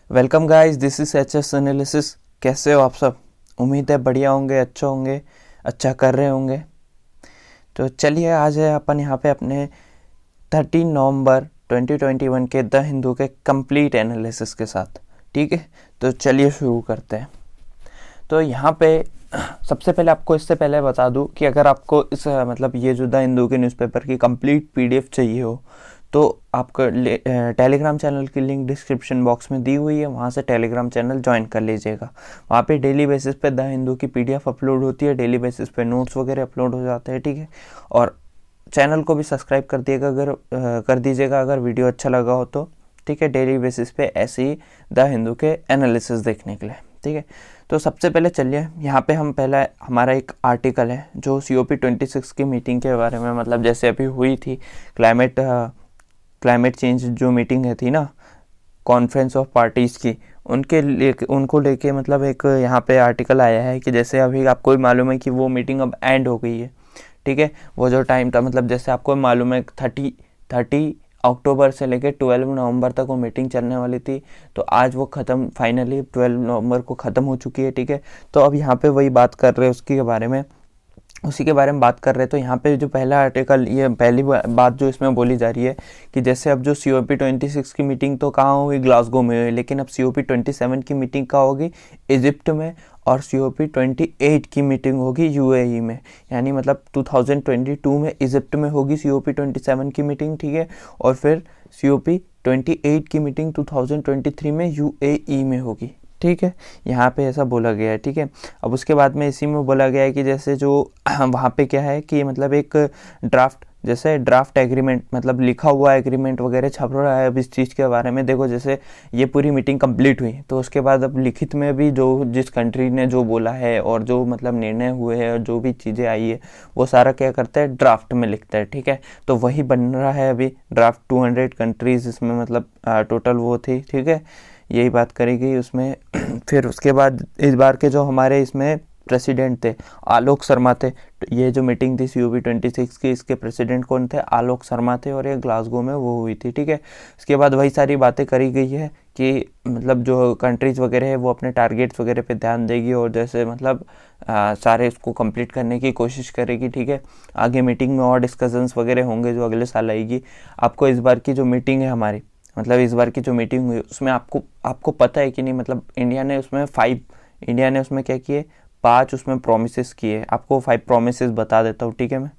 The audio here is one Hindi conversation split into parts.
Welcome guys, this is H S analysis. कैसे हो आप सब? उम्मीद है बढ़िया होंगे, अच्छे होंगे, अच्छा कर रहे होंगे। तो चलिए आज है अपन यहाँ पे अपने 13 नवंबर 2021 के द हिंदू के कंप्लीट एनालिसिस के साथ। ठीक है, तो चलिए शुरू करते हैं। तो यहाँ पे सबसे पहले आपको इससे पहले बता दूँ कि अगर आपको इस मतलब ये जो द हिंदू के न्यूज़पेपर की कंप्लीट पीडीएफ चाहिए हो तो आपका टेलीग्राम चैनल की लिंक डिस्क्रिप्शन बॉक्स में दी हुई है, वहाँ से टेलीग्राम चैनल ज्वाइन कर लीजिएगा। वहाँ पे डेली बेसिस पे द हिंदू की पीडीएफ अपलोड होती है, डेली बेसिस पे नोट्स वगैरह अपलोड हो जाते हैं। ठीक है, और चैनल को भी सब्सक्राइब कर दीजिएगा अगर वीडियो अच्छा लगा हो तो। ठीक है, डेली बेसिस पे ऐसे ही द हिंदू के एनालिसिस देखने के लिए। ठीक है, तो सबसे पहले चलिए यहाँ पे हम पहला हमारा एक आर्टिकल है जो COP26 की मीटिंग के बारे में, मतलब जैसे अभी हुई थी क्लाइमेट चेंज जो मीटिंग है थी ना, कॉन्फ्रेंस ऑफ पार्टीज़ की, उनको लेके मतलब एक यहाँ पे आर्टिकल आया है कि जैसे अभी आपको भी मालूम है कि वो मीटिंग अब एंड हो गई है। ठीक है, वो जो टाइम था, मतलब जैसे आपको मालूम है 30 अक्टूबर से लेकर 12 नवंबर तक वो मीटिंग चलने वाली थी। तो आज वो ख़त्म, फाइनली 12 नवंबर को ख़त्म हो चुकी है। ठीक है, तो अब यहाँ पे वही बात कर रहे हैं उसी के बारे में बात कर रहे हैं। तो यहाँ पे जो पहला आर्टिकल, ये पहली बात जो इसमें बोली जा रही है कि जैसे अब जो COP26 की मीटिंग तो कहाँ होगी, ग्लासगो में हुई, लेकिन अब COP27 की मीटिंग कहाँ होगी, इजिप्ट में, और COP28 की मीटिंग होगी UAE में। यानी मतलब 2022 में इजिप्ट में होगी COP27 की मीटिंग। ठीक है, और फिर COP28 की मीटिंग 2023 में UAE में होगी। ठीक है, यहाँ पे ऐसा बोला गया है। ठीक है, अब उसके बाद में इसी में बोला गया है कि जैसे जो वहाँ पे क्या है कि मतलब एक ड्राफ्ट एग्रीमेंट, मतलब लिखा हुआ एग्रीमेंट वगैरह छप रहा है अब इस चीज़ के बारे में। देखो जैसे ये पूरी मीटिंग कंप्लीट हुई तो उसके बाद अब लिखित में भी जो जिस कंट्री ने जो बोला है और जो मतलब निर्णय हुए हैं और जो भी चीज़ें आई है वो सारा क्या करता है, ड्राफ्ट में लिखता है। ठीक है, तो वही बन रहा है अभी ड्राफ्ट। 200 कंट्रीज़ इसमें मतलब टोटल वो थी। ठीक है, यही बात करी गई उसमें। फिर उसके बाद इस बार के जो हमारे इसमें प्रेसिडेंट थे, आलोक शर्मा थे। ये जो मीटिंग थी COP26 की, इसके प्रेसिडेंट कौन थे, आलोक शर्मा थे, और ये ग्लासगो में वो हुई थी। ठीक है, इसके बाद वही सारी बातें करी गई है कि मतलब जो कंट्रीज़ वगैरह है वो अपने टारगेट्स वगैरह पे ध्यान देगी और जैसे मतलब सारे इसको कंप्लीट करने की कोशिश करेगी। ठीक है, आगे मीटिंग में और डिस्कशंस वगैरह होंगे जो अगले साल आएगी। आपको इस बार की जो मीटिंग है हमारी, मतलब इस बार की जो मीटिंग हुई उसमें आपको पता है कि नहीं, मतलब इंडिया ने उसमें क्या किए, 5 उसमें प्रोमिसेस किए। आपको 5 प्रोमिसेस बता देता हूँ। ठीक है, मैं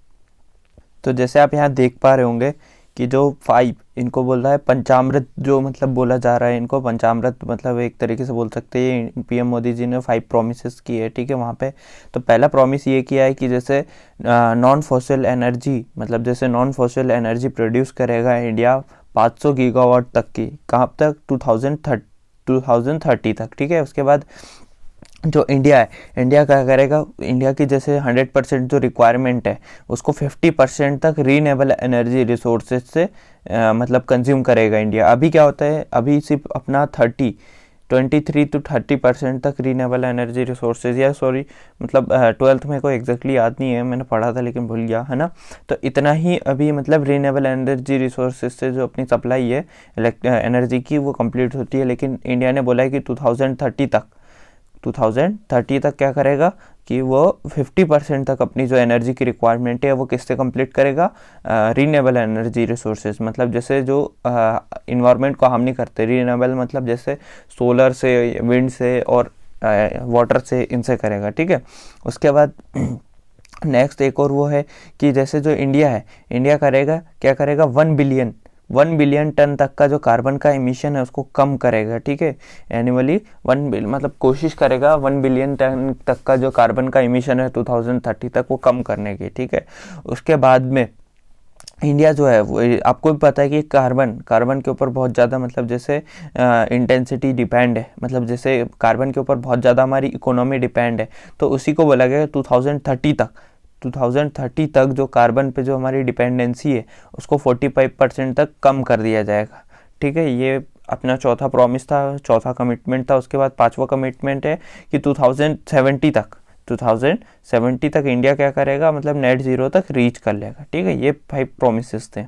तो जैसे आप यहाँ देख पा रहे होंगे कि जो 5 इनको बोल रहा है पंचामृत, जो मतलब बोला जा रहा है इनको पंचामृत, मतलब एक तरीके से बोल सकते हैं PM मोदी जी ने 5 प्रोमिसेस किए है। ठीक है, वहाँ पे तो पहला प्रॉमिस ये किया है कि जैसे नॉन फॉसिल एनर्जी, मतलब जैसे नॉन फॉसिल एनर्जी प्रोड्यूस करेगा इंडिया 500 गीगावाट तक की, कहाँ तक, 2030 तक। ठीक है, उसके बाद जो इंडिया क्या करेगा, इंडिया की जैसे 100% जो रिक्वायरमेंट है उसको 50% तक रीनेबल एनर्जी रिसोर्सेज से मतलब कंज्यूम करेगा इंडिया। अभी क्या होता है, अभी सिर्फ अपना 23 to 30% तक रीनेबल एनर्जी रिसोर्सेज, या सॉरी मतलब 12th में को एग्जैक्टली याद नहीं है, मैंने पढ़ा था लेकिन भूल गया, है ना। तो इतना ही अभी मतलब रीनेबल एनर्जी रिसोर्सेज से जो अपनी सप्लाई है एनर्जी की वो कंप्लीट होती है। लेकिन इंडिया ने बोला है कि 2030 तक क्या करेगा कि वो 50% तक अपनी जो एनर्जी की रिक्वायरमेंट है वो किससे कंप्लीट करेगा, रीनेबल एनर्जी रिसोर्सेज, मतलब जैसे जो इन्वायरमेंट को हार्म नहीं करते। रीनेबल मतलब जैसे सोलर से, विंड से और वाटर से, इनसे करेगा। ठीक है, उसके बाद नेक्स्ट एक और वो है कि जैसे जो इंडिया क्या करेगा, 1 बिलियन टन तक का जो कार्बन का एमिशन है उसको कम करेगा। ठीक है, एनुअली मतलब कोशिश करेगा 1 बिलियन टन तक का जो कार्बन का एमिशन है 2030 तक वो कम करने की। ठीक है, उसके बाद में इंडिया जो है वो, आपको भी पता है कि कार्बन के ऊपर बहुत ज़्यादा मतलब जैसे इंटेंसिटी डिपेंड है, मतलब जैसे कार्बन के ऊपर बहुत ज़्यादा हमारी इकोनॉमी डिपेंड है। तो उसी को बोला गया 2030 तक जो कार्बन पे जो हमारी डिपेंडेंसी है उसको 45% तक कम कर दिया जाएगा। ठीक है, ये अपना चौथा प्रॉमिस था, चौथा कमिटमेंट था। उसके बाद 5वां कमिटमेंट है कि 2070 तक इंडिया क्या करेगा, मतलब नेट ज़ीरो तक रीच कर लेगा। ठीक है, ये 5 प्रोमिसेस थे।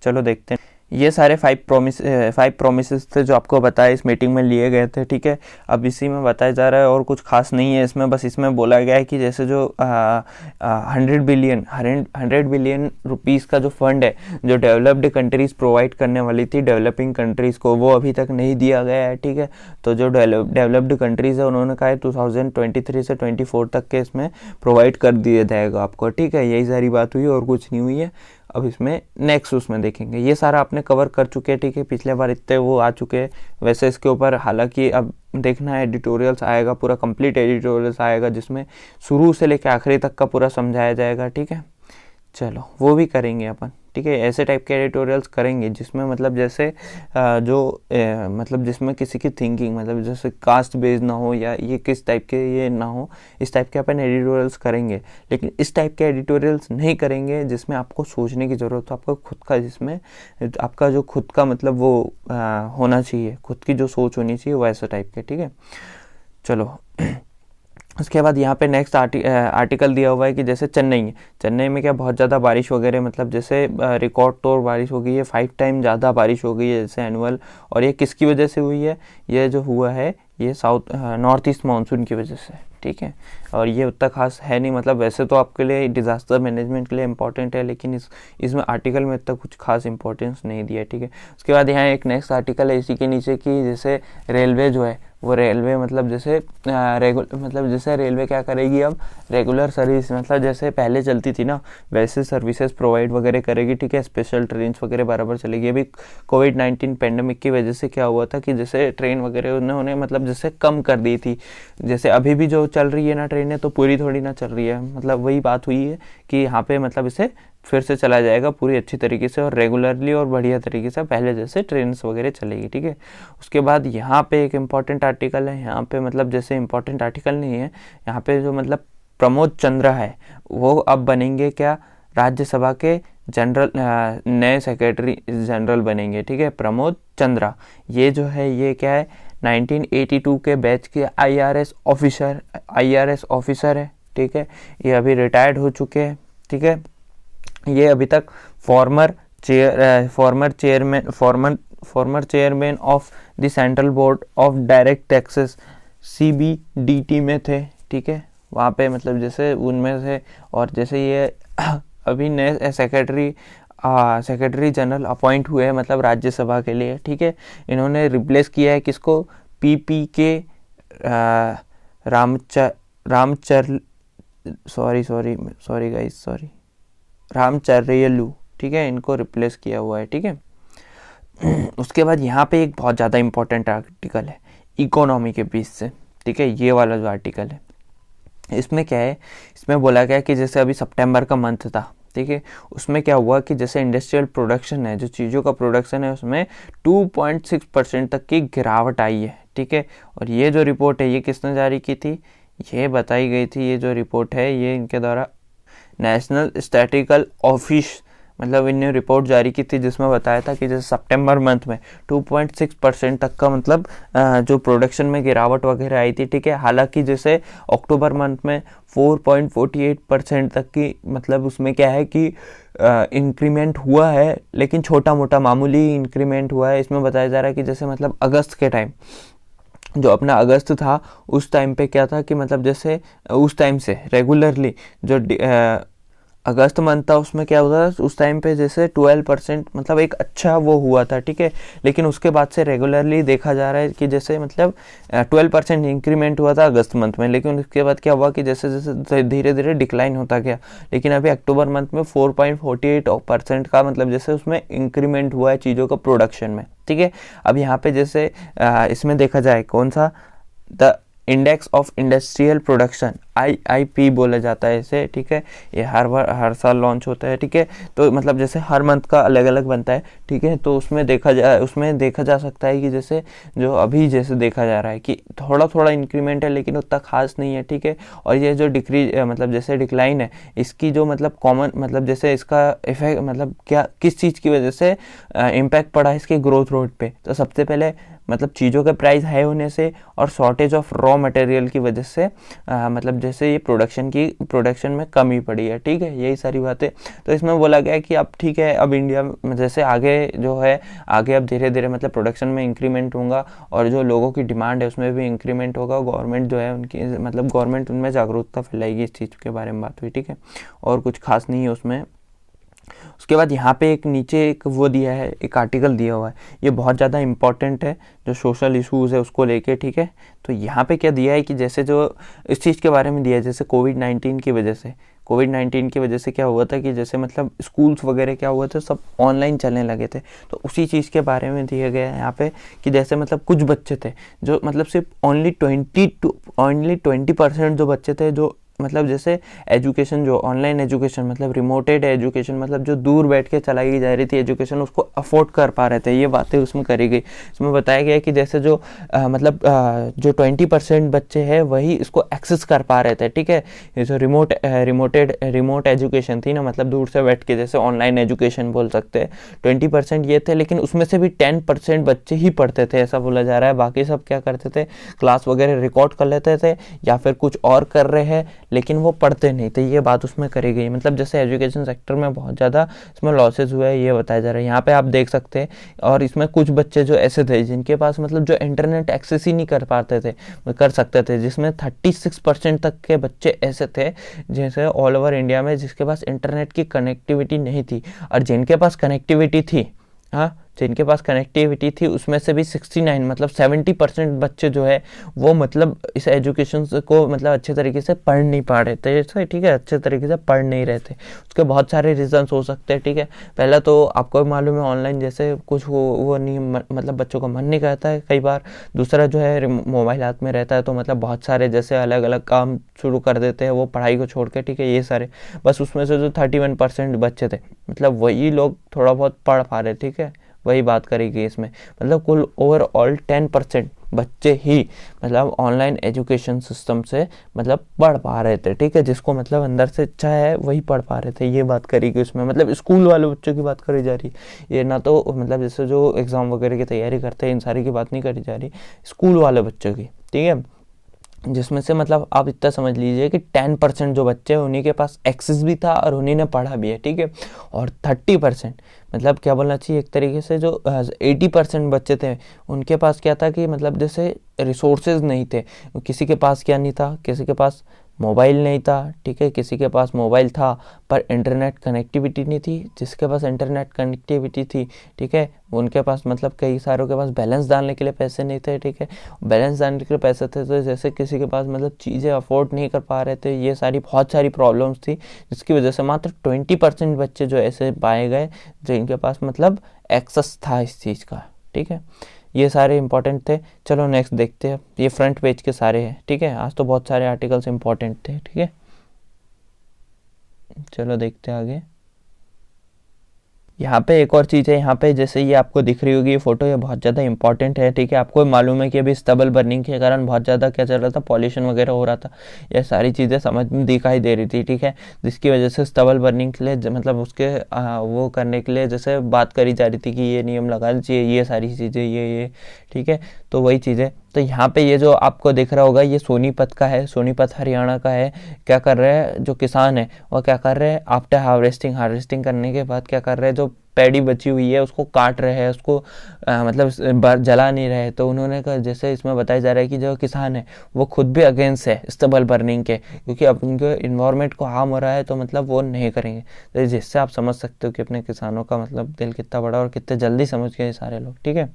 चलो देखते हैं। ये सारे 5 प्रोमिसेस थे जो आपको बताया इस मीटिंग में लिए गए थे, ठीक है। अब इसी में बताया जा रहा है और कुछ खास नहीं है इसमें, बस इसमें बोला गया है कि जैसे जो 100 बिलियन रुपीज़ का जो फंड है जो डेवलप्ड कंट्रीज़ प्रोवाइड करने वाली थी डेवलपिंग कंट्रीज़ को, वो अभी तक नहीं दिया गया है, ठीक है। तो जो डेवलप्ड कंट्रीज़ है उन्होंने कहा है 2023 से 24 तक के इसमें प्रोवाइड कर दिया जाएगा आपको, ठीक है। यही सारी बात हुई और कुछ नहीं हुई है। अब इसमें नेक्स्ट उसमें देखेंगे, ये सारा आपने कवर कर चुके हैं, ठीक है। पिछले बार इतने वो आ चुके हैं, वैसे इसके ऊपर हालांकि अब देखना है एडिटोरियल्स आएगा, पूरा कंप्लीट एडिटोरियल्स आएगा जिसमें शुरू से लेकर आखिरी तक का पूरा समझाया जाएगा, ठीक है। चलो वो भी करेंगे अपन, ठीक है। ऐसे टाइप के एडिटोरियल्स करेंगे जिसमें मतलब जैसे मतलब जिसमें किसी की थिंकिंग मतलब जैसे कास्ट बेस्ड ना हो या ये किस टाइप के ये ना हो, इस टाइप के अपन एडिटोरियल्स करेंगे। लेकिन इस टाइप के एडिटोरियल्स नहीं करेंगे जिसमें आपको सोचने की ज़रूरत हो, आपका खुद का, जिसमें आपका जो खुद का मतलब वो होना चाहिए, खुद की जो सोच होनी चाहिए वैसा टाइप के, ठीक है। चलो उसके बाद यहाँ पे नेक्स्ट आर्टिकल दिया हुआ है कि जैसे चेन्नई में क्या बहुत ज़्यादा बारिश वगैरह मतलब जैसे रिकॉर्ड तोड़ बारिश हो गई है, 5 टाइम ज़्यादा बारिश हो गई है जैसे एनुअल। और ये किसकी वजह से हुई है? ये जो हुआ है ये नॉर्थ ईस्ट मानसून की वजह से, ठीक है। और ये उतना खास है नहीं, मतलब वैसे तो आपके लिए डिज़ास्टर मैनेजमेंट के लिए इम्पॉर्टेंट है, लेकिन इसमें आर्टिकल में इतना कुछ खास इंपॉर्टेंस नहीं दिया, ठीक है। उसके बाद यहाँ एक नेक्स्ट आर्टिकल है इसी के नीचे कि जैसे रेलवे जो है वो रेलवे मतलब जैसे रेलवे क्या करेगी अब, रेगुलर सर्विस मतलब जैसे पहले चलती थी ना वैसे सर्विसेज प्रोवाइड वगैरह करेगी, ठीक है। स्पेशल ट्रेन वगैरह बराबर चलेगी। अभी कोविड-19 पेंडेमिक की वजह से क्या हुआ था कि जैसे ट्रेन वगैरह उन्होंने मतलब जैसे कम कर दी थी। जैसे अभी भी जो चल रही है ना ट्रेनें तो पूरी थोड़ी ना चल रही है, मतलब वही बात हुई है कि यहाँ पे मतलब इसे फिर से चला जाएगा पूरी अच्छी तरीके से और रेगुलरली और बढ़िया तरीके से पहले जैसे ट्रेन वगैरह चलेगी, ठीक है। उसके बाद यहाँ पे एक इम्पॉर्टेंट आर्टिकल है, यहाँ पे मतलब जैसे इम्पॉर्टेंट आर्टिकल नहीं है, यहाँ पे जो मतलब प्रमोद चंद्रा है वो अब बनेंगे क्या, राज्यसभा के जनरल नए सेक्रेटरी जनरल बनेंगे, ठीक है। प्रमोद चंद्रा ये जो है ये क्या है 1982 के बैच के आईआरएस ऑफिसर है, ठीक है। ये अभी रिटायर्ड हो चुके हैं, ठीक है। ये अभी तक former chairman of the central board of direct taxes CBDT में थे, ठीक है। वहाँ पे मतलब जैसे उनमें से, और जैसे ये अभी नए सेक्रेटरी जनरल अपॉइंट हुए हैं मतलब राज्यसभा के लिए, ठीक है। इन्होंने रिप्लेस किया है किसको, PP के रामचर्यलू, ठीक है, इनको रिप्लेस किया हुआ है, ठीक है। उसके बाद यहाँ पे एक बहुत ज़्यादा इंपॉर्टेंट आर्टिकल है इकोनॉमी के बीच से, ठीक है। ये वाला जो आर्टिकल है इसमें क्या है, इसमें बोला गया कि जैसे अभी सितंबर का मंथ था, ठीक है। उसमें क्या हुआ कि जैसे इंडस्ट्रियल प्रोडक्शन है, जो चीज़ों का प्रोडक्शन है उसमें 2.6% तक की गिरावट आई है, ठीक है। और ये जो रिपोर्ट है ये किसने जारी की थी, ये बताई गई थी, ये जो रिपोर्ट है ये इनके द्वारा नेशनल स्टैटिस्टिकल ऑफिस मतलब इन्होंने रिपोर्ट जारी की थी जिसमें बताया था कि जैसे सितंबर मंथ में 2.6% तक का मतलब जो प्रोडक्शन में गिरावट वगैरह आई थी, ठीक है। हालांकि जैसे अक्टूबर मंथ में 4.48% तक की मतलब उसमें क्या है कि इंक्रीमेंट हुआ है, लेकिन छोटा मोटा मामूली इंक्रीमेंट हुआ है। इसमें बताया जा रहा है कि जैसे मतलब अगस्त के टाइम जो अपना अगस्त था उस टाइम पे क्या था कि मतलब जैसे उस टाइम से रेगुलरली जो अगस्त मंथ था उसमें क्या हुआ था उस टाइम पे जैसे 12% मतलब एक अच्छा वो हुआ था, ठीक है। लेकिन उसके बाद से रेगुलरली देखा जा रहा है कि जैसे मतलब 12% इंक्रीमेंट हुआ था अगस्त मंथ में, लेकिन उसके बाद क्या हुआ कि जैसे जैसे धीरे धीरे डिक्लाइन होता गया। लेकिन अभी अक्टूबर मंथ में 4.48% का मतलब जैसे उसमें इंक्रीमेंट हुआ है चीज़ों का प्रोडक्शन में, ठीक है। अब यहाँ पे जैसे इसमें देखा जाए कौन सा, the index of industrial production IIP बोला जाता है इसे, ठीक है। ये हर साल लॉन्च होता है, ठीक है। तो मतलब जैसे हर मंथ का अलग अलग बनता है, ठीक है। तो उसमें देखा जा सकता है कि जैसे जो अभी जैसे देखा जा रहा है कि थोड़ा थोड़ा इंक्रीमेंट है लेकिन उतना खास नहीं है, ठीक है। और ये जो मतलब जैसे डिक्लाइन है इसकी जो मतलब कॉमन मतलब जैसे इसका इफेक्ट मतलब क्या किस चीज़ की वजह से इम्पैक्ट पड़ा है इसके ग्रोथ रेट पे, तो सबसे पहले मतलब चीज़ों के प्राइस हाई होने से और शॉर्टेज ऑफ रॉ मटेरियल की वजह से मतलब जैसे ये प्रोडक्शन में कमी पड़ी है, ठीक है, यही सारी बातें। तो इसमें बोला गया कि अब ठीक है, अब इंडिया में जैसे आगे जो है आगे अब धीरे धीरे मतलब प्रोडक्शन में इंक्रीमेंट होगा और जो लोगों की डिमांड है उसमें भी इंक्रीमेंट होगा। गवर्नमेंट जो है उनकी मतलब गवर्नमेंट उनमें जागरूकता फैलाएगी, इस चीज़ के बारे में बात हुई, ठीक है, और कुछ खास नहीं है उसमें। उसके बाद यहाँ पे एक नीचे एक वो दिया है, एक आर्टिकल दिया हुआ है, ये बहुत ज़्यादा इंपॉर्टेंट है जो सोशल इश्यूज़ है उसको लेके, ठीक है। तो यहाँ पे क्या दिया है कि जैसे जो इस चीज़ के बारे में दिया है, जैसे कोविड-19 की वजह से क्या हुआ था कि जैसे मतलब स्कूल्स वगैरह क्या हुआ था, सब ऑनलाइन चलने लगे थे। तो उसी चीज़ के बारे में दिया गया है यहाँ पे कि जैसे मतलब कुछ बच्चे थे जो मतलब सिर्फ ओनली 20% जो बच्चे थे जो मतलब जैसे एजुकेशन जो ऑनलाइन एजुकेशन मतलब रिमोटेड एजुकेशन मतलब जो दूर बैठ के चलाई जा रही थी एजुकेशन, उसको अफोर्ड कर पा रहे थे। ये बातें उसमें करी गई। इसमें बताया गया कि जैसे जो जो 20% बच्चे हैं वही इसको एक्सेस कर पा रहे थे, ठीक है। ये जो रिमोट एजुकेशन थी ना, मतलब दूर से बैठ के जैसे ऑनलाइन एजुकेशन बोल सकते हैं, 20% ये थे, लेकिन उसमें से भी 10% बच्चे ही पढ़ते थे, ऐसा बोला जा रहा है। बाकी सब क्या करते थे, क्लास वगैरह रिकॉर्ड कर लेते थे या फिर कुछ और कर रहे हैं, लेकिन वो पढ़ते नहीं थे। ये बात उसमें करी गई। मतलब जैसे एजुकेशन सेक्टर में बहुत ज़्यादा इसमें लॉसेज हुआ है, ये बताया जा रहा है यहाँ पे, आप देख सकते हैं। और इसमें कुछ बच्चे जो ऐसे थे जिनके पास मतलब जो इंटरनेट एक्सेस ही नहीं कर सकते थे, जिसमें 36% तक के बच्चे ऐसे थे जैसे ऑल ओवर इंडिया में जिसके पास इंटरनेट की कनेक्टिविटी नहीं थी। और जिनके पास कनेक्टिविटी थी, हाँ, जिनके पास कनेक्टिविटी थी उसमें से भी 69 मतलब 70% बच्चे जो है वो मतलब इस एजुकेशन को मतलब अच्छे तरीके से पढ़ नहीं पा रहे थे, ठीक है, अच्छे तरीके से पढ़ नहीं रहे थे। उसके बहुत सारे रीजंस हो सकते हैं, ठीक है। पहला तो आपको मालूम है ऑनलाइन जैसे कुछ वो नहीं मतलब बच्चों का मन नहीं करता है कई बार। दूसरा जो है मोबाइल हाथ में रहता है तो मतलब बहुत सारे जैसे अलग अलग काम शुरू कर देते हैं वो पढ़ाई को छोड़ के, ठीक है, ये सारे। बस उसमें से जो 31% बच्चे थे मतलब वही लोग थोड़ा बहुत पढ़ पा रहे, ठीक है, वही बात करेगी इसमें। मतलब कुल ओवरऑल 10% बच्चे ही मतलब ऑनलाइन एजुकेशन सिस्टम से मतलब पढ़ पा रहे थे, ठीक है, जिसको मतलब अंदर से इच्छा है वही पढ़ पा रहे थे। ये बात करेगी इसमें, मतलब स्कूल वाले बच्चों की बात करी जा रही है, ये ना तो मतलब जैसे जो एग्ज़ाम वगैरह की तैयारी करते हैं इन सारी की बात नहीं करी जा रही, स्कूल वाले बच्चों की, ठीक है। जिसमें से मतलब आप इतना समझ लीजिए कि 10% जो बच्चे हैं उन्हीं के पास एक्सेस भी था और उन्हीं ने पढ़ा भी है, ठीक है। और 30% मतलब क्या बोलना चाहिए, एक तरीके से जो 80% बच्चे थे उनके पास क्या था कि मतलब जैसे रिसोर्सेज नहीं थे। किसी के पास क्या नहीं था, किसी के पास मोबाइल नहीं था, ठीक है, किसी के पास मोबाइल था पर इंटरनेट कनेक्टिविटी नहीं थी। जिसके पास इंटरनेट कनेक्टिविटी थी, ठीक है, उनके पास मतलब कई सारों के पास बैलेंस डालने के लिए पैसे नहीं थे, ठीक है। बैलेंस डालने के लिए पैसे थे तो जैसे किसी के पास मतलब चीज़ें अफोर्ड नहीं कर पा रहे थे। ये सारी बहुत सारी प्रॉब्लम्स थी जिसकी वजह से मात्र 20% बच्चे जो ऐसे पाए गए जिनके पास मतलब एक्सेस था इस चीज़ का, ठीक है। ये सारे इंपॉर्टेंट थे। चलो नेक्स्ट देखते हैं। ये फ्रंट पेज के सारे हैं, ठीक है, आज तो बहुत सारे आर्टिकल्स इंपॉर्टेंट थे, ठीक है। चलो देखते हैं आगे। यहाँ पे एक और चीज़ है, यहाँ पे जैसे ये आपको दिख रही होगी ये फोटो, ये बहुत ज़्यादा इंपॉर्टेंट है, ठीक है। आपको मालूम है कि अभी स्टबल बर्निंग के कारण बहुत ज़्यादा क्या चल रहा था, पॉल्यूशन वगैरह हो रहा था। ये सारी चीज़ें समझ में दिखाई दे रही थी, ठीक है, जिसकी वजह से स्टबल बर्निंग के लिए मतलब उसके वो करने के लिए जैसे बात करी जा रही थी कि ये नियम लगाना चाहिए, ये सारी चीज़ें ये ठीक है। तो वही चीज़ें, तो यहाँ पे ये जो आपको दिख रहा होगा ये सोनीपत का है, सोनीपत हरियाणा का है। क्या कर रहे हैं जो किसान है वो क्या कर रहे हैं, आफ्टर हार्वेस्टिंग करने के बाद क्या कर रहे हैं, जो पैडी बची हुई है उसको काट रहे हैं, उसको मतलब जला नहीं रहे। तो उन्होंने कहा, जैसे इसमें बताया जा रहा है कि जो किसान है वो खुद भी अगेंस्ट है स्टबल बर्निंग के, क्योंकि अब उनके इन्वायरमेंट को हार्म हो रहा है, तो मतलब वो नहीं करेंगे। तो जिससे आप समझ सकते हो कि अपने किसानों का मतलब दिल कितना बड़ा और कितने जल्दी समझ गए सारे लोग, ठीक है।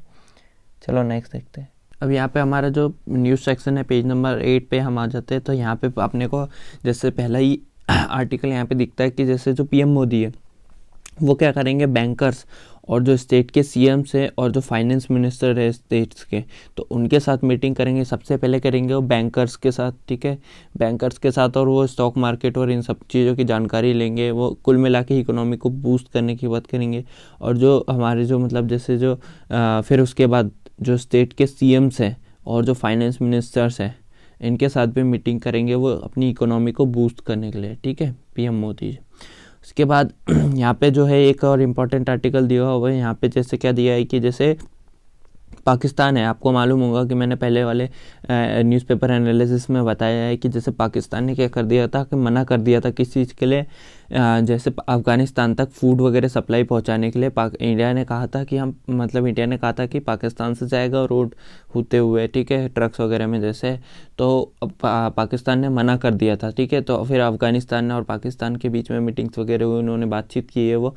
चलो नेक्स्ट देखते हैं। अब यहाँ पे हमारा जो न्यूज़ सेक्शन है पेज नंबर 8 पे हम आ जाते हैं। तो यहाँ पे अपने को जैसे पहला ही आर्टिकल यहाँ पे दिखता है कि जैसे जो पीएम मोदी है वो क्या करेंगे, बैंकर्स और जो स्टेट के सीएम्स है और जो फाइनेंस मिनिस्टर है स्टेट्स के, तो उनके साथ मीटिंग करेंगे। सबसे पहले करेंगे वो बैंकर्स के साथ, ठीक है, बैंकर्स के साथ, और वो स्टॉक मार्केट और इन सब चीज़ों की जानकारी लेंगे। वो कुल मिला के इकोनॉमी को बूस्ट करने की बात करेंगे। और जो हमारे जो मतलब जैसे जो फिर उसके बाद जो स्टेट के सीएम्स हैं और जो फाइनेंस मिनिस्टर्स हैं इनके साथ भी मीटिंग करेंगे वो अपनी इकोनॉमी को बूस्ट करने के लिए, ठीक है, पीएम मोदी जी। उसके बाद यहाँ पे जो है एक और इम्पॉर्टेंट आर्टिकल दिया हुआ है, यहाँ पे जैसे क्या दिया है कि जैसे पाकिस्तान है, आपको मालूम होगा कि मैंने पहले वाले न्यूज़पेपर एनालिसिस में बताया है कि जैसे पाकिस्तान ने क्या कर दिया था कि मना कर दिया था किस चीज़ के लिए, जैसे अफ़गानिस्तान तक फूड वगैरह सप्लाई पहुंचाने के लिए इंडिया ने कहा था कि हम मतलब इंडिया ने कहा था कि पाकिस्तान से जाएगा रोड होते हुए, ठीक है, ट्रक्स वगैरह में जैसे, तो पाकिस्तान ने मना कर दिया था, ठीक है। तो फिर अफ़गानिस्तान ने और पाकिस्तान के बीच में मीटिंग्स वगैरह हुई, उन्होंने बातचीत की है वो,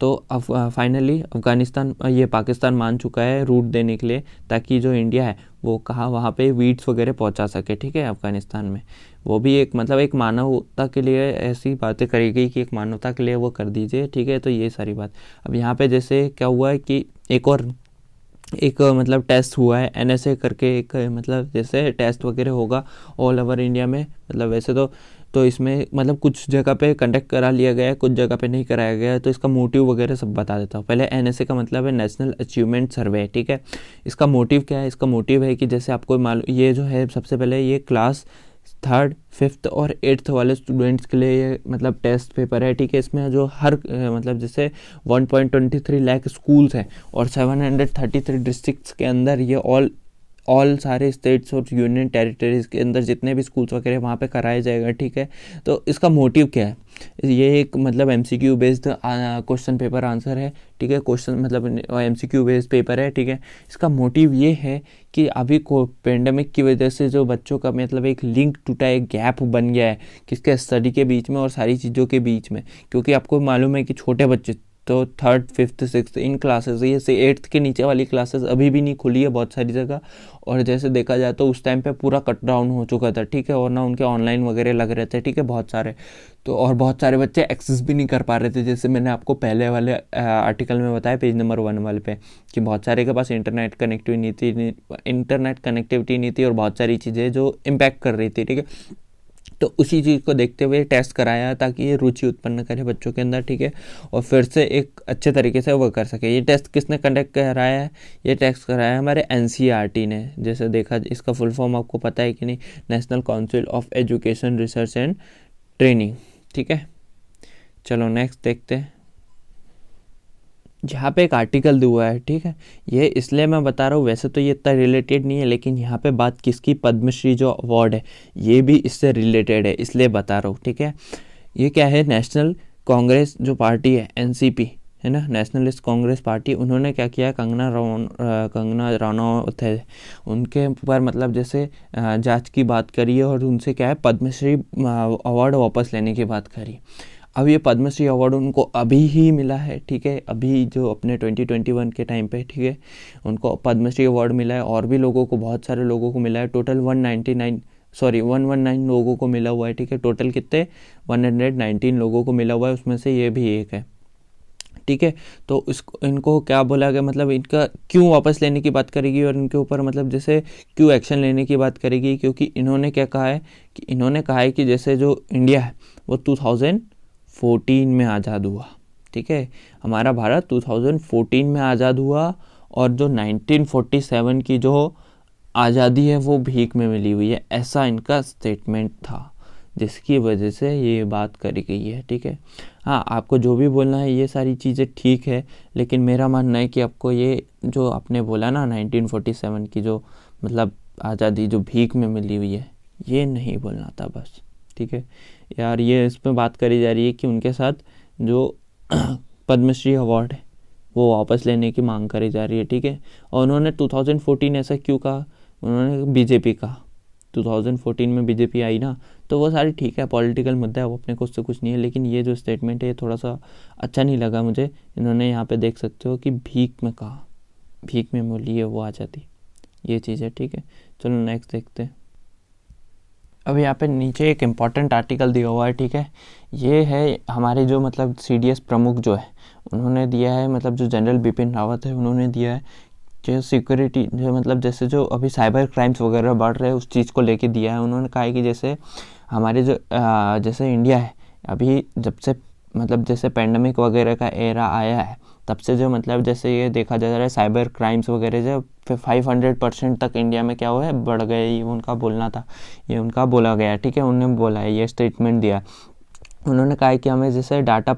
तो फाइनली अफ़गानिस्तान ये पाकिस्तान मान चुका है रूट देने के लिए, ताकि जो इंडिया है वो कहा वहाँ पे वीट्स वगैरह पहुँचा सके, ठीक है, अफ़गानिस्तान में। वो भी एक मतलब एक मानवता के लिए ऐसी बातें करी गई कि एक मानवता के लिए वो कर दीजिए, ठीक है। तो ये सारी बात अब यहाँ पे जैसे क्या हुआ है कि एक मतलब टेस्ट हुआ है NSA करके, एक मतलब जैसे टेस्ट वगैरह होगा ऑल ओवर इंडिया में, मतलब वैसे तो इसमें मतलब कुछ जगह पे कंडक्ट करा लिया गया है, कुछ जगह पे नहीं कराया गया है। तो इसका मोटिव वगैरह सब बता देता हूँ। पहले NSA का मतलब है नेशनल अचीवमेंट सर्वे, ठीक है। इसका मोटिव क्या है? इसका मोटिव है कि जैसे आपको मालूम, ये जो है सबसे पहले ये क्लास 3rd 5th और 8th वाले स्टूडेंट्स के लिए ये मतलब टेस्ट पेपर है, ठीक है। इसमें जो हर मतलब जैसे 1.23 लाख स्कूल्स हैं और 733 डिस्ट्रिक्ट्स के अंदर ये ऑल सारे स्टेट्स और यूनियन टेरिटरीज के अंदर जितने भी स्कूल्स वगैरह वहाँ पे कराया जाएगा, ठीक है। तो इसका मोटिव क्या है? ये एक मतलब MCQ based question paper answer है, ठीक है। क्वेश्चन मतलब MCQ बेस्ड पेपर है, ठीक है। इसका मोटिव ये है कि अभी को पेंडेमिक की वजह से जो बच्चों का मतलब एक लिंक टूटा, एक गैप बन गया है किसके स्टडी के बीच में और सारी चीज़ों के बीच में, क्योंकि आपको मालूम है कि छोटे बच्चे तो 3rd 5th 6th इन क्लासेस, ये से 8th के नीचे वाली क्लासेस अभी भी नहीं खुली है बहुत सारी जगह। और जैसे देखा जाए तो उस टाइम पे पूरा कट डाउन हो चुका था, ठीक है, और ना उनके ऑनलाइन वगैरह लग रहे थे, ठीक है, बहुत सारे। तो और बहुत सारे बच्चे एक्सेस भी नहीं कर पा रहे थे, जैसे मैंने आपको पहले वाले आर्टिकल में बताया पेज नंबर 1 वाले पे, कि बहुत सारे के पास इंटरनेट कनेक्टिविटी नहीं थी और बहुत सारी चीज़ें जो इम्पैक्ट कर रही थी, ठीक है। तो उसी चीज़ को देखते हुए टेस्ट कराया ताकि ये रुचि उत्पन्न करे बच्चों के अंदर, ठीक है, और फिर से एक अच्छे तरीके से वो कर सके। ये टेस्ट किसने कंडक्ट कराया है? ये टेस्ट कराया है हमारे NCERT ने। जैसे देखा, इसका फुल फॉर्म आपको पता है कि नहीं? National council of education research and training, ठीक है। चलो नेक्स्ट देखते हैं। यहाँ पे एक आर्टिकल दिया हुआ है, ठीक है, ये इसलिए मैं बता रहा हूँ, वैसे तो ये इतना रिलेटेड नहीं है, लेकिन यहाँ पे बात किसकी, पद्मश्री जो अवार्ड है ये भी इससे रिलेटेड है, इसलिए बता रहा हूँ, ठीक है। ये क्या है? नेशनल कांग्रेस जो पार्टी है NCP है ना, नेशनलिस्ट कांग्रेस पार्टी, उन्होंने क्या किया, कंगना रनौत है उनके ऊपर मतलब जैसे जांच की बात करी है और उनसे क्या है पद्मश्री अवार्ड वापस लेने की बात करी। अब ये पद्मश्री अवार्ड उनको अभी ही मिला है, ठीक है, अभी जो अपने 2021 के टाइम पे, ठीक है, उनको पद्मश्री अवार्ड मिला है। और भी लोगों को, बहुत सारे लोगों को मिला है, टोटल 119 लोगों को मिला हुआ है, ठीक है। टोटल कितने? 119 लोगों को मिला हुआ है, उसमें से ये भी एक है, ठीक है। तो इनको क्या बोला गया, मतलब इनका क्यों वापस लेने की बात करेगी और इनके ऊपर मतलब जैसे क्यों एक्शन लेने की बात करेगी, क्योंकि इन्होंने क्या कहा है कि इन्होंने कहा है कि जैसे जो इंडिया है वो 2014 में आज़ाद हुआ, ठीक है, हमारा भारत 2014 में आज़ाद हुआ, और जो 1947 की जो आज़ादी है वो भीख में मिली हुई है, ऐसा इनका स्टेटमेंट था, जिसकी वजह से ये बात करी गई है, ठीक है। हाँ, आपको जो भी बोलना है ये सारी चीज़ें ठीक है, लेकिन मेरा मानना है कि आपको ये जो आपने बोला ना 1947 की जो मतलब आज़ादी जो भीख में मिली हुई है, ये नहीं बोलना था बस, ठीक है यार। ये इस पर बात करी जा रही है कि उनके साथ जो पद्मश्री अवार्ड है वो वापस लेने की मांग करी जा रही है, ठीक है। और उन्होंने 2014 ऐसा क्यों कहा? उन्होंने बीजेपी कहा, 2014 में बीजेपी आई ना, तो वो सारी ठीक है, पॉलिटिकल मुद्दा है, वो अपने को उससे कुछ नहीं है, लेकिन ये जो स्टेटमेंट है ये थोड़ा सा अच्छा नहीं लगा मुझे। इन्होंने यहाँ पे देख सकते हो कि भीख में कहा, भीख में मिली है वो आज़ादी, ये चीज़ है, ठीक है। चलो नेक्स्ट देखते हैं। अब यहाँ पे नीचे एक इम्पॉर्टेंट आर्टिकल दिया हुआ है, ठीक है। ये है हमारे जो मतलब CDS प्रमुख जो है उन्होंने दिया है, मतलब जो जनरल बिपिन रावत है उन्होंने दिया है, जो सिक्योरिटी जो मतलब जैसे जो अभी साइबर क्राइम्स वगैरह बढ़ रहे हैं उस चीज़ को लेके दिया है। उन्होंने कहा है कि जैसे हमारे जो जैसे इंडिया है अभी जब से मतलब जैसे पेंडेमिक वगैरह का एरा आया है तब से जो मतलब जैसे ये देखा जा रहा है साइबर क्राइम्स वगैरह जो 500% तक इंडिया में क्या हुआ है, बढ़ गए, ये उनका बोलना था, ये उनका बोला गया, ठीक है, उन्होंने बोला है, ये स्टेटमेंट दिया। उन्होंने कहा है कि हमें जैसे डाटा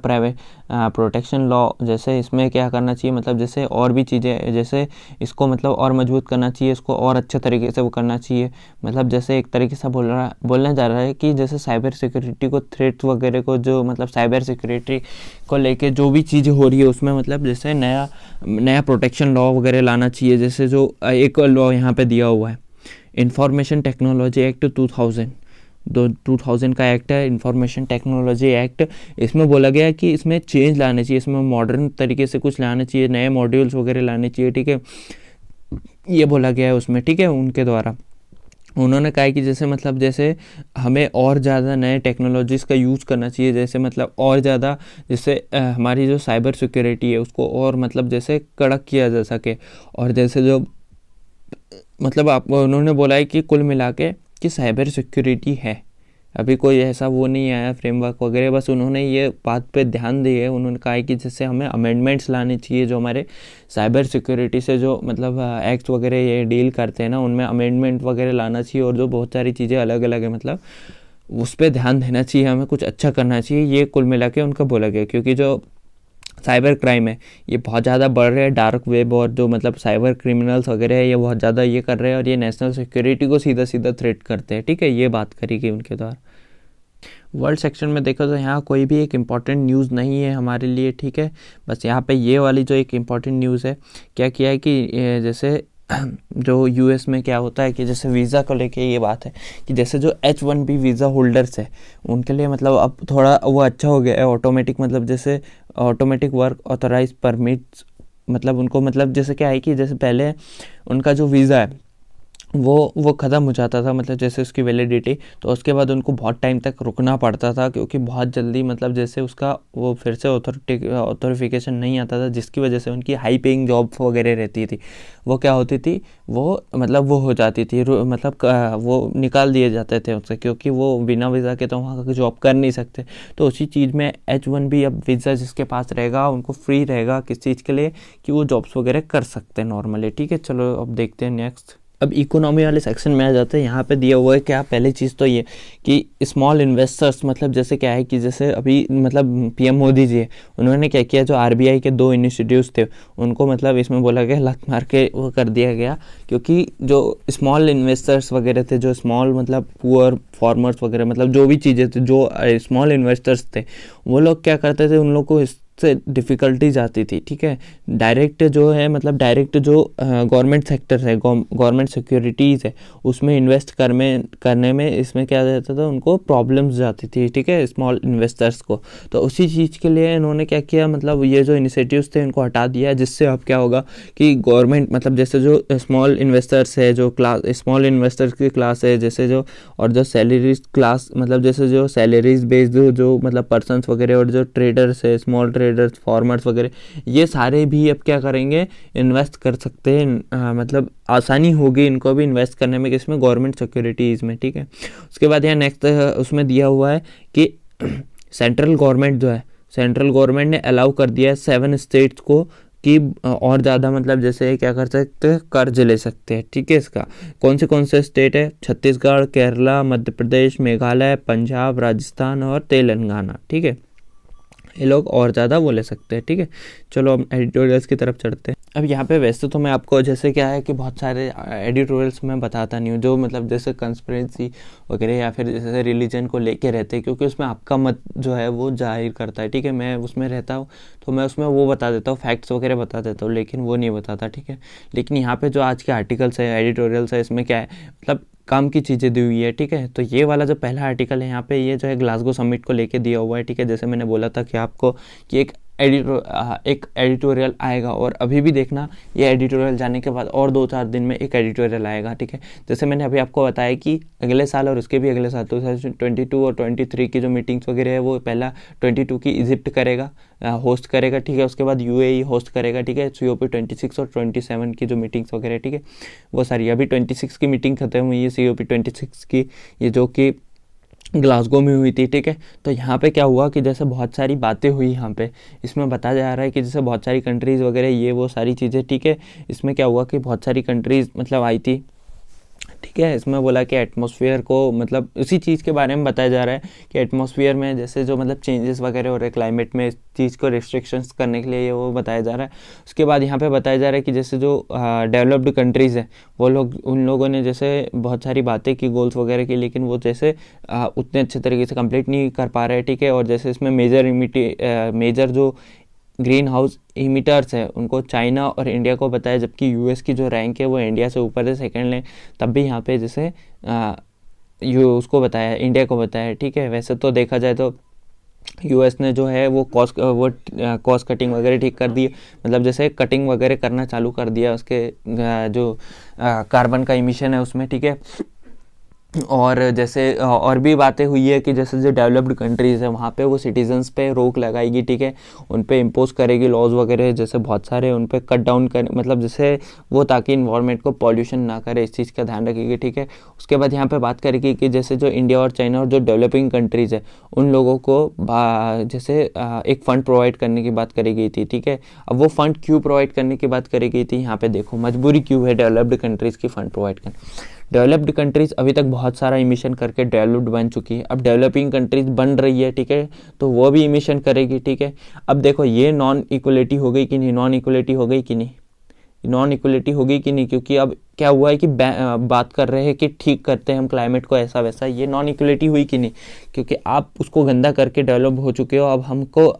प्रोटेक्शन लॉ जैसे इसमें क्या करना चाहिए, मतलब जैसे और भी चीज़ें जैसे इसको मतलब और मजबूत करना चाहिए, इसको और अच्छे तरीके से वो करना चाहिए। मतलब जैसे एक तरीके से बोलना जा रहा है कि जैसे साइबर सिक्योरिटी को थ्रेट्स वगैरह को जो मतलब साइबर सिक्योरिटी को लेके जो भी चीज़ें हो रही है उसमें मतलब जैसे नया प्रोटेक्शन लॉ वगैरह लाना चाहिए। जैसे जो एक लॉ यहाँ पे दिया हुआ है इंफॉर्मेशन टेक्नोलॉजी एक्ट 2000 का एक्ट है, इंफॉर्मेशन टेक्नोलॉजी एक्ट। इसमें बोला गया है कि इसमें चेंज लाने चाहिए, इसमें मॉडर्न तरीके से कुछ लाने चाहिए, नए मॉड्यूल्स वगैरह लाने चाहिए, ठीक है, ये बोला गया है उसमें, ठीक है, उनके द्वारा। उन्होंने कहा है कि जैसे मतलब जैसे हमें और ज़्यादा नए टेक्नोलॉजीज़ का यूज़ करना चाहिए, जैसे मतलब और ज़्यादा जैसे हमारी जो साइबर सिक्योरिटी है उसको और मतलब जैसे कड़क किया जा सके। और जैसे जो मतलब आप उन्होंने बोला है कि कुल मिला के कि साइबर सिक्योरिटी है, अभी कोई ऐसा वो नहीं आया फ्रेमवर्क वगैरह, बस उन्होंने ये बात पे ध्यान दिए। उन्होंने कहा है कि जैसे हमें अमेंडमेंट्स लाने चाहिए जो हमारे साइबर सिक्योरिटी से जो मतलब एक्ट वगैरह ये डील करते हैं ना, उनमें अमेंडमेंट वगैरह लाना चाहिए। और जो बहुत सारी चीज़ें अलग अलग है मतलब उस पर ध्यान देना चाहिए, हमें कुछ अच्छा करना चाहिए, ये कुल मिला के उनका बोला गया। क्योंकि जो साइबर क्राइम है ये बहुत ज़्यादा बढ़ रहा है, डार्क वेब और जो मतलब साइबर क्रिमिनल्स वगैरह है ये बहुत ज़्यादा ये कर रहे हैं और ये नेशनल सिक्योरिटी को सीधा सीधा थ्रेट करते हैं, ठीक है, ये बात करी गई उनके द्वारा। वर्ल्ड सेक्शन में देखो तो यहाँ कोई भी एक इम्पॉर्टेंट न्यूज़ नहीं है हमारे लिए, ठीक है, बस यहाँ पे ये वाली जो एक इम्पॉर्टेंट न्यूज़ है, क्या किया है कि जैसे जो यूएस में क्या होता है कि जैसे वीज़ा को लेके ये बात है कि जैसे जो H1B वीज़ा होल्डर्स है उनके लिए मतलब अब थोड़ा वो अच्छा हो गया है, ऑटोमेटिक मतलब जैसे ऑटोमेटिक वर्क ऑथराइज परमिट्स, मतलब उनको मतलब जैसे क्या है कि जैसे पहले उनका जो वीज़ा है वो ख़त्म हो जाता था, मतलब जैसे उसकी वैलिडिटी, तो उसके बाद उनको बहुत टाइम तक रुकना पड़ता था क्योंकि बहुत जल्दी मतलब जैसे उसका वो फिर से ऑथोरिफिकेशन नहीं आता था, जिसकी वजह से उनकी हाई पेइंग जॉब वगैरह रहती थी वो क्या होती थी, वो मतलब वो हो जाती थी, मतलब वो निकाल दिए जाते थे उससे, क्योंकि वो बिना वीज़ा के तो वहाँ का जॉब कर नहीं सकते। तो उसी चीज़ में H1B अब वीज़ा जिसके पास रहेगा उनको फ्री रहेगा किस चीज़ के लिए कि वो जॉब्स वगैरह कर सकते हैं नॉर्मली, ठीक है। चलो अब देखते हैं नेक्स्ट। अब इकोनॉमी वाले सेक्शन में आ जाते हैं। यहाँ पे दिया हुआ है क्या, पहली चीज़ तो ये कि स्मॉल इन्वेस्टर्स, मतलब जैसे क्या है कि जैसे अभी मतलब पीएम मोदी जी उन्होंने क्या किया, जो आरबीआई के 2 इनिशिएटिव्स थे उनको मतलब इसमें बोला गया लत मार के वो कर दिया गया, क्योंकि जो स्मॉल इन्वेस्टर्स वगैरह थे, जो स्मॉल मतलब पुअर फार्मर्स वगैरह, मतलब जो भी चीज़ें थी, जो स्मॉल इन्वेस्टर्स थे वो लोग क्या करते थे, उन लोग को से डिफ़िकल्टीज आती थी, ठीक है। डायरेक्ट जो है मतलब डायरेक्ट जो गवर्नमेंट सेक्टर है, गवर्नमेंट सिक्योरिटीज़ है, उसमें इन्वेस्ट करने में इसमें क्या रहता था, उनको प्रॉब्लम्स जाती थी, ठीक है, स्मॉल इन्वेस्टर्स को। तो उसी चीज़ के लिए इन्होंने क्या किया, मतलब ये जो इनिशिएटिव्स थे इनको हटा दिया, जिससे अब क्या होगा कि गवर्नमेंट मतलब जैसे जो स्मॉल इन्वेस्टर्स है, जो क्लास स्मॉल इन्वेस्टर्स की क्लास है, जैसे जो और जो सैलरीज क्लास, मतलब जैसे जो सैलरीज बेस्ड जो मतलब पर्सनस वगैरह और जो ट्रेडर्स है, स्मॉल ट्रेडर्स, फार्मर्स वगैरह, ये सारे भी अब क्या करेंगे, इन्वेस्ट कर सकते हैं, मतलब आसानी होगी इनको भी इन्वेस्ट करने में, किसमें, गवर्नमेंट सिक्योरिटीज़ में, ठीक है। उसके बाद यहाँ नेक्स्ट उसमें दिया हुआ है कि सेंट्रल गवर्नमेंट जो है, सेंट्रल गवर्नमेंट ने अलाउ कर दिया है 7 स्टेट्स को कि और ज़्यादा मतलब जैसे क्या कर सकते हैं, कर्ज ले सकते हैं, ठीक है। इसका कौन से स्टेट है, छत्तीसगढ़, केरला, मध्य प्रदेश, मेघालय, पंजाब, राजस्थान और तेलंगाना, ठीक है, ये लोग और ज़्यादा वो ले सकते हैं, ठीक है। चलो अब एडिटोरियल्स की तरफ चढ़ते हैं। अब यहाँ पे वैसे तो मैं आपको जैसे क्या है कि बहुत सारे एडिटोरियल्स मैं बताता नहीं हूँ जो मतलब जैसे कंस्पिरेसी वगैरह या फिर जैसे रिलीजन को लेके रहते हैं, क्योंकि उसमें आपका मत जो है वो जाहिर करता है, ठीक है। मैं उसमें रहता हूँ तो मैं उसमें वो बता देता हूँ, फैक्ट्स वगैरह बता देता हूँ, लेकिन वो नहीं बताता, ठीक है। लेकिन यहाँ पे जो आज के आर्टिकल्स है, एडिटोरियल्स है, इसमें क्या है मतलब काम की चीज़ें दी हुई है, ठीक है। तो ये वाला जो पहला आर्टिकल है यहाँ पे, ये जो है ग्लासगो समिट को लेके दिया हुआ है, ठीक है। जैसे मैंने बोला था कि आपको कि एक एडिटोरियल आएगा, और अभी भी देखना ये एडिटोरियल जाने के बाद और 2-4 दिन में एक एडिटोरियल आएगा, ठीक है। जैसे मैंने अभी आपको बताया कि अगले साल और उसके भी अगले साल 2022 और 23 की जो मीटिंग्स वगैरह है वो पहला 22 की इजिप्ट करेगा, होस्ट करेगा, ठीक है। उसके बाद यूएई होस्ट करेगा, ठीक है। COP 26 और 27 की जो मीटिंग्स वगैरह, ठीक है, वो सारी अभी 26 की मीटिंग खत्म हुई है, COP 26 की, ये जो कि ग्लासगो में हुई थी, ठीक है। तो यहाँ पे क्या हुआ कि जैसे बहुत सारी बातें हुई यहाँ पे, इसमें बताया जा रहा है कि जैसे बहुत सारी कंट्रीज़ वगैरह ये वो सारी चीज़ें, ठीक है। इसमें क्या हुआ कि बहुत सारी कंट्रीज़ मतलब आई थी, ठीक है। इसमें बोला कि एटमॉस्फेयर को मतलब उसी चीज़ के बारे में बताया जा रहा है कि एटमॉस्फेयर में जैसे जो मतलब चेंजेस वगैरह हो रहे हैं क्लाइमेट में, इस चीज़ को रिस्ट्रिक्शंस करने के लिए ये वो बताया जा रहा है। उसके बाद यहाँ पे बताया जा रहा है कि जैसे जो डेवलप्ड कंट्रीज़ है वो लोग, उन लोगों ने जैसे बहुत सारी बातें की गोल्स वगैरह की, लेकिन वो जैसे उतने अच्छे तरीके से कंप्लीट नहीं कर पा रहे, ठीक है। और जैसे इसमें मेजर जो ग्रीन हाउस इमिटर्स है उनको चाइना और इंडिया को बताया, जबकि यूएस की जो रैंक है वो इंडिया से ऊपर है, सेकंड है। तब भी यहाँ पे जैसे उसको बताया, इंडिया को बताया, ठीक है। वैसे तो देखा जाए तो यूएस ने जो है वो कॉस्ट कटिंग वगैरह ठीक कर दी, मतलब जैसे कटिंग वगैरह करना चालू कर दिया उसके जो कार्बन का इमिशन है उसमें, ठीक है। और जैसे और भी बातें हुई है कि जैसे जो डेवलप्ड कंट्रीज़ है वहाँ पे वो सिटीजन्स पे रोक लगाएगी, ठीक है। उन पे इम्पोज करेगी लॉज वगैरह, जैसे बहुत सारे उन पे कट डाउन कर, मतलब जैसे वो, ताकि इन्वायरमेंट को पॉल्यूशन ना करे, इस चीज़ का ध्यान रखेगी, ठीक है। उसके बाद यहाँ पे बात करेगी कि जैसे जो इंडिया और चाइना और जो डेवलपिंग कंट्रीज़ है उन लोगों को जैसे एक फ़ंड प्रोवाइड करने की बात करी गई थी, ठीक है। अब वो फ़ंड क्यों प्रोवाइड करने की बात करी गई थी, यहाँ पे देखो मजबूरी क्यों है डेवलप्ड कंट्रीज़ की फ़ंड प्रोवाइड करना। डेवलप्ड कंट्रीज़ अभी तक बहुत सारा इमिशन करके डेवलप्ड बन चुकी है, अब डेवलपिंग कंट्रीज़ बन रही है, ठीक है, तो वो भी इमिशन करेगी, ठीक है। अब देखो ये नॉन इक्वलिटी हो गई कि नहीं, नॉन इक्वलिटी हो गई कि नहीं, नॉन इक्वलिटी होगी कि नहीं, क्योंकि अब क्या हुआ है कि बात कर रहे हैं कि ठीक करते हैं हम क्लाइमेट को ऐसा वैसा, ये नॉन इक्वलिटी हुई कि नहीं, क्योंकि आप उसको गंदा करके डेवलप हो चुके हो, अब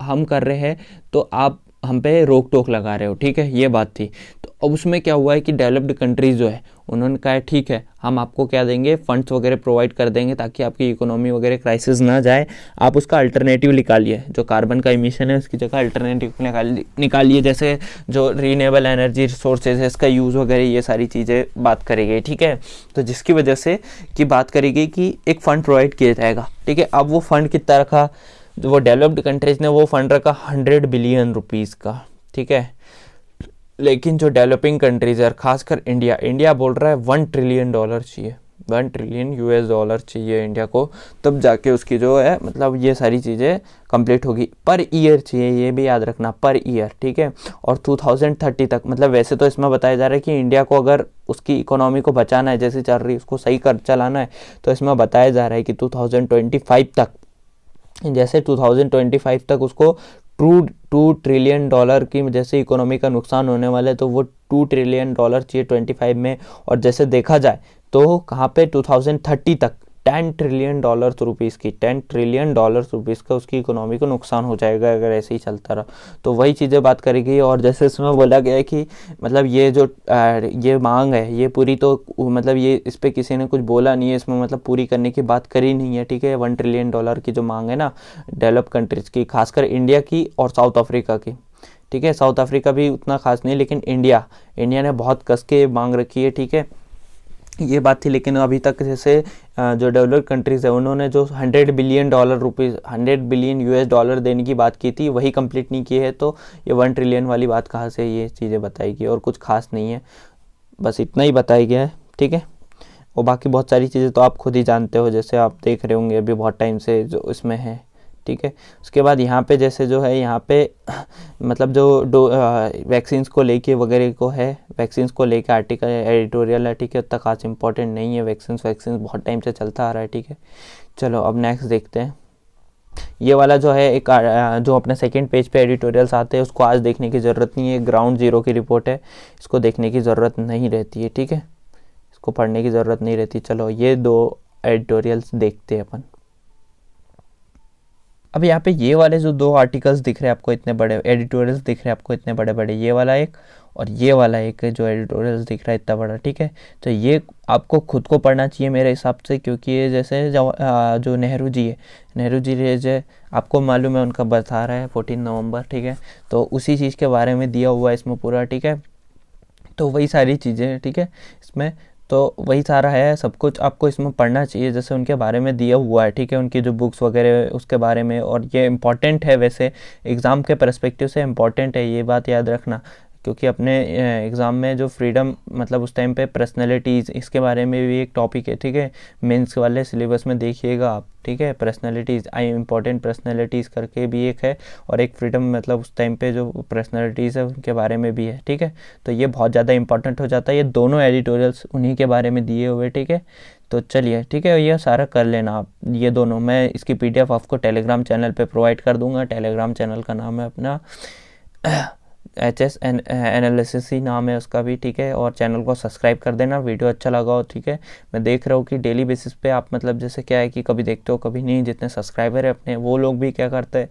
हम कर रहे हैं तो आप हम पे रोक टोक लगा रहे हो, ठीक है, ये बात थी। तो अब उसमें क्या हुआ है कि डेवलप्ड कंट्रीज जो है उन्होंने कहा है ठीक है हम आपको क्या देंगे, फंड्स वगैरह प्रोवाइड कर देंगे ताकि आपकी इकोनॉमी वगैरह क्राइसिस ना जाए, आप उसका अल्टरनेटिव निकालिए, जो कार्बन का इमिशन है उसकी जगह अल्टरनेटिव निकालिए, जैसे जो रीनेबल एनर्जी रिसोर्सेज है इसका यूज़ वगैरह, ये सारी चीज़ें बात करी गई, ठीक है। तो जिसकी वजह से कि बात करी गई कि एक फ़ंड प्रोवाइड किया जाएगा, ठीक है। अब वो फंड कितना रखा, जो वो डेवलप्ड कंट्रीज़ ने वो फंड रखा 100 बिलियन रुपीज़ का, ठीक है। लेकिन जो डेवलपिंग कंट्रीज़ है, खासकर इंडिया बोल रहा है $1 ट्रिलियन चाहिए, $1 ट्रिलियन चाहिए इंडिया को, तब जाके उसकी जो है मतलब ये सारी चीज़ें कंप्लीट होगी। पर ईयर चाहिए, ये भी याद रखना, पर ईयर, ठीक है। और 2030 तक, मतलब वैसे तो इसमें बताया जा रहा है कि इंडिया को अगर उसकी इकोनॉमी को बचाना है, जैसे चल रही है उसको सही कर चलाना है, तो इसमें बताया जा रहा है कि 2025 तक, जैसे 2025 तक उसको $2 ट्रिलियन की जैसे इकोनॉमी का नुकसान होने वाला है, तो वो $2 ट्रिलियन चाहिए 25 में। और जैसे देखा जाए तो कहाँ पे 2030 तक $10 ट्रिलियन रुपीज़ की, $10 ट्रिलियन रुपीज़ का उसकी इकोनॉमी को नुकसान हो जाएगा अगर ऐसे ही चलता रहा। तो वही चीज़ें बात करेगी। और जैसे इसमें बोला गया है कि मतलब ये जो ये मांग है ये पूरी तो मतलब ये इस पर किसी ने कुछ बोला नहीं है, इसमें मतलब पूरी करने की बात करी नहीं है, ठीक है। $1 ट्रिलियन की जो मांग है ना डेवलप कंट्रीज़ की, खासकर इंडिया की और साउथ अफ्रीका की, ठीक है। साउथ अफ्रीका भी उतना खास नहीं, लेकिन इंडिया ने बहुत कस के मांग रखी है, ठीक है, ये बात थी। लेकिन अभी तक जैसे जो डेवलप्ड कंट्रीज़ है उन्होंने जो $100 बिलियन $100 बिलियन देने की बात की थी वही कंप्लीट नहीं की है, तो ये 1 ट्रिलियन वाली बात कहाँ से ये चीज़ें बताई गई, और कुछ खास नहीं है, बस इतना ही बताया गया है, ठीक है। और बाकी बहुत सारी चीज़ें तो आप खुद ही जानते हो, जैसे आप देख रहे होंगे अभी बहुत टाइम से जो इसमें है, ठीक है। उसके बाद यहाँ पे जैसे जो है यहाँ पे मतलब जो वैक्सीन्स को लेके वगैरह को है, वैक्सीन्स को लेके आर्टिकल एडिटोरियल है, ठीक है, उतना खास इंपॉर्टेंट नहीं है, वैक्सीन्स बहुत टाइम से चलता आ रहा है, ठीक है। चलो अब नेक्स्ट देखते हैं। ये वाला जो है एक जो अपने सेकंड पेज पे एडिटोरियल्स आते हैं उसको आज देखने की ज़रूरत नहीं है, ग्राउंड जीरो की रिपोर्ट है, इसको देखने की ज़रूरत नहीं रहती है, ठीक है, इसको पढ़ने की ज़रूरत नहीं रहती। चलो ये 2 एडिटोरियल्स देखते हैं अपन। अब यहाँ पे ये वाले जो 2 आर्टिकल्स दिख रहे हैं आपको, इतने बड़े एडिटोरियल्स दिख रहे हैं आपको इतने बड़े बड़े, ये वाला एक और ये वाला एक जो एडिटोरियल्स दिख रहा है इतना बड़ा, ठीक है। तो ये आपको खुद को पढ़ना चाहिए मेरे हिसाब से, क्योंकि ये जैसे जो नेहरू जी जो आपको मालूम है उनका बर्थ आ रहा है 14 नवंबर, ठीक है, तो उसी चीज़ के बारे में दिया हुआ है इसमें पूरा, ठीक है। तो वही सारी चीज़ें, ठीक है, इसमें तो वही सारा है, सब कुछ आपको इसमें पढ़ना चाहिए जैसे उनके बारे में दिया हुआ है, ठीक है, उनकी जो बुक्स वगैरह उसके बारे में। और ये इम्पॉर्टेंट है, वैसे एग्ज़ाम के पर्सपेक्टिव से इम्पॉर्टेंट है, ये बात याद रखना क्योंकि अपने एग्ज़ाम में जो फ्रीडम मतलब उस टाइम पे पर्सनैलिटीज़, इसके बारे में भी एक टॉपिक है, ठीक है, मेंस वाले सिलेबस में देखिएगा आप, ठीक है। पर्सनैलिटीज़, इम्पॉर्टेंट पर्सनैलिटीज़ करके भी एक है, और एक फ्रीडम मतलब उस टाइम पे जो पर्सनैलिटीज़ है उनके बारे में भी है, ठीक है। तो ये बहुत ज़्यादा इंपॉर्टेंट हो जाता है, ये दोनों एडिटोरियल्स उन्हीं के बारे में दिए हुए, ठीक है। तो चलिए, ठीक है, ये सारा कर लेना आप, ये दोनों। मैं इसकी PDF आपको टेलीग्राम चैनल पे प्रोवाइड कर दूंगा। टेलीग्राम चैनल का नाम है अपना HS एनालिसिस ही नाम है उसका भी, ठीक है। और चैनल को सब्सक्राइब कर देना, वीडियो अच्छा लगा हो, ठीक है। मैं देख रहा हूँ कि डेली बेसिस पे आप मतलब जैसे क्या है कि कभी देखते हो कभी नहीं, जितने सब्सक्राइबर है अपने वो लोग भी क्या करते हैं,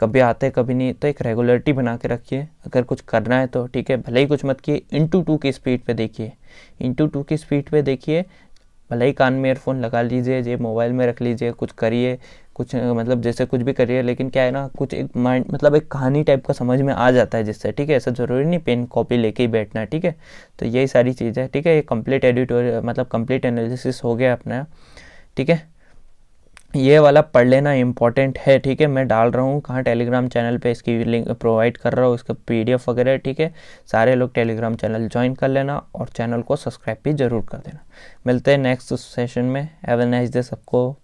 कभी आते हैं कभी नहीं। तो एक रेगुलरिटी बना के रखिए, अगर कुछ करना है तो, ठीक है। भले ही कुछ मत किए, ×2 की स्पीड पे देखिए, ×2 की स्पीड पे देखिए। भले ही कान में ईयरफोन लगा लीजिए, जेब मोबाइल में रख लीजिए, कुछ करिए, कुछ मतलब जैसे कुछ भी करिए, लेकिन क्या है ना, कुछ एक माइंड मतलब एक कहानी टाइप का समझ में आ जाता है जिससे, ठीक है। ऐसा ज़रूरी नहीं पेन कॉपी लेके ही बैठना है, ठीक है। तो यही सारी चीज़ है, ठीक है। ये कंप्लीट एडिटोरियल मतलब कंप्लीट एनालिसिस हो गया अपना, ठीक है। ये वाला पढ़ लेना इंपॉर्टेंट है, ठीक है। मैं डाल रहा हूँ कहाँ, टेलीग्राम चैनल पे इसकी लिंक प्रोवाइड कर रहा हूँ, इसका PDF वगैरह, ठीक है। सारे लोग टेलीग्राम चैनल ज्वाइन कर लेना और चैनल को सब्सक्राइब भी ज़रूर कर देना। मिलते हैं नेक्स्ट सेशन में। हैव अ नाइस डे सबको।